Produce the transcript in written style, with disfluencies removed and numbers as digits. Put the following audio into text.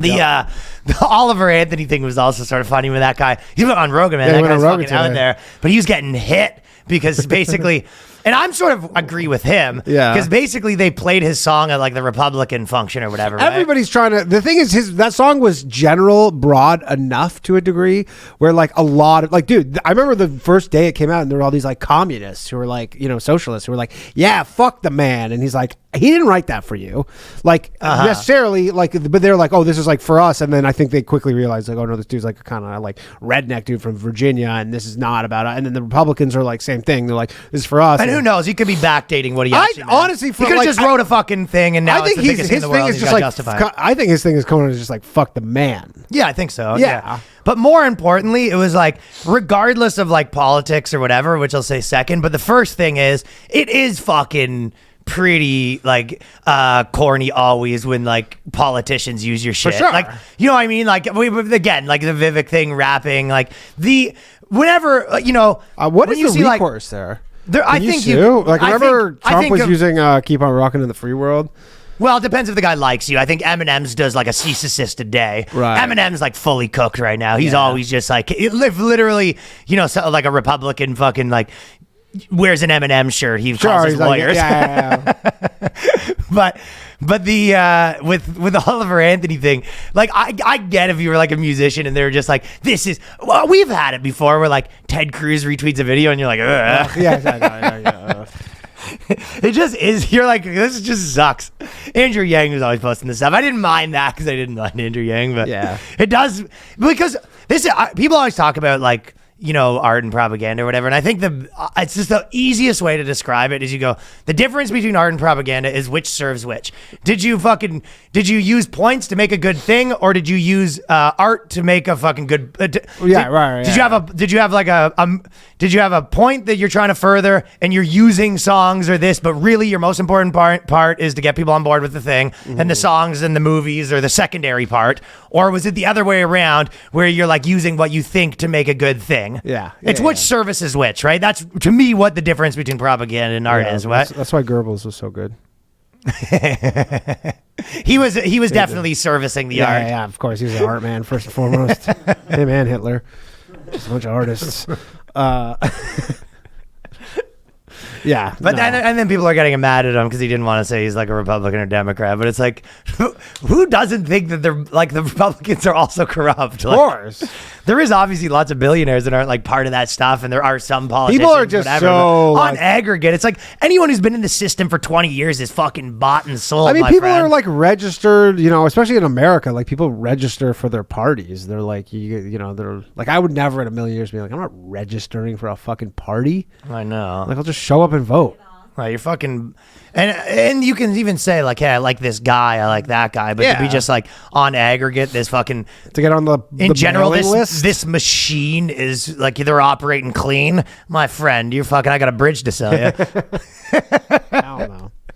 The Oliver Anthony thing was also sort of funny with that guy. He went on Rogan, man. Yeah, that guy's fucking out today. there. But he was getting hit because basically, and I'm sort of agree with him. Yeah. Because basically they played his song at like the Republican function or whatever. Right? Everybody's trying to. The thing is, that song was general, broad enough to a degree where like a lot of like, dude, I remember the first day it came out and there were all these like communists who were like, socialists who were like, yeah, fuck the man, and he's like, he didn't write that for you, like necessarily, like, but they're like, oh, this is like for us, and then I think they quickly realized like, oh no, this dude's like a kind of like redneck dude from Virginia, and this is not about it. And then the Republicans are like, same thing, they're like, this is for us. And who knows? He could be backdating what he actually meant. Honestly, he could have just wrote a fucking thing, and now I think it's the biggest thing in the world. is just like, I think his thing is coming is just like, fuck the man. Yeah, I think so. Yeah. But more importantly, it was like, regardless of like politics or whatever, which I'll say second, but the first thing is, it is fucking pretty like corny always when like politicians use your shit. sure. Like, you know what I mean? Like, again, like the Vivek thing, rapping, like whenever, what when is you the see, recourse like, there? I Can you think sue? Like, remember Trump was of, using "Keep on Rocking" in the free world. Well, it depends if the guy likes you. I think Eminem's does like a cease assist a day. Right. Eminem's like fully cooked right now. He's always just like, literally, so, like a Republican fucking like wears an Eminem shirt. He calls his lawyers. But the with the Oliver Anthony thing, like I get if you were like a musician and they were just like, this is, well, we've had it before where like Ted Cruz retweets a video and you're like, ugh. Yeah. It just is. You're like, this just sucks. Andrew Yang was always posting this stuff. I didn't mind that because I didn't mind Andrew Yang, but yeah, it does, because this is, people always talk about like, art and propaganda or whatever. And I think it's just the easiest way to describe it is you go, the difference between art and propaganda is which serves which. Did you use points to make a good thing, or did you use art to make a fucking good? Did you have a point that you're trying to further and you're using songs or this, but really your most important part is to get people on board with the thing, and the songs and the movies are the secondary part? Or was it the other way around where you're like using what you think to make a good thing? Yeah. It's which service is which, right? That's, to me, what the difference between propaganda and art is. What? That's why Goebbels was so good. He was definitely servicing the art. Yeah, of course. He's an art man, first and foremost. Him and Hitler. Just a bunch of artists. Yeah. But and then people are getting mad at him because he didn't want to say he's like a Republican or Democrat. But it's like, who doesn't think that they're like, the Republicans are also corrupt? Of course. There is obviously lots of billionaires that aren't like part of that stuff, and there are some politicians. People are just so on aggregate. It's like anyone who's been in the system for 20 years is fucking bought and sold. I mean, people are like registered, especially in America. Like, people register for their parties. They're like, they're like, I would never in a million years be like, I'm not registering for a fucking party. I know. Like, I'll just show up and vote. Right, you're fucking, and you can even say like, hey, I like this guy, I like that guy, but to be just like on aggregate, this fucking, to get on the general, list. This machine is like, they're operating clean. My friend, you're fucking, I got a bridge to sell you. I don't know.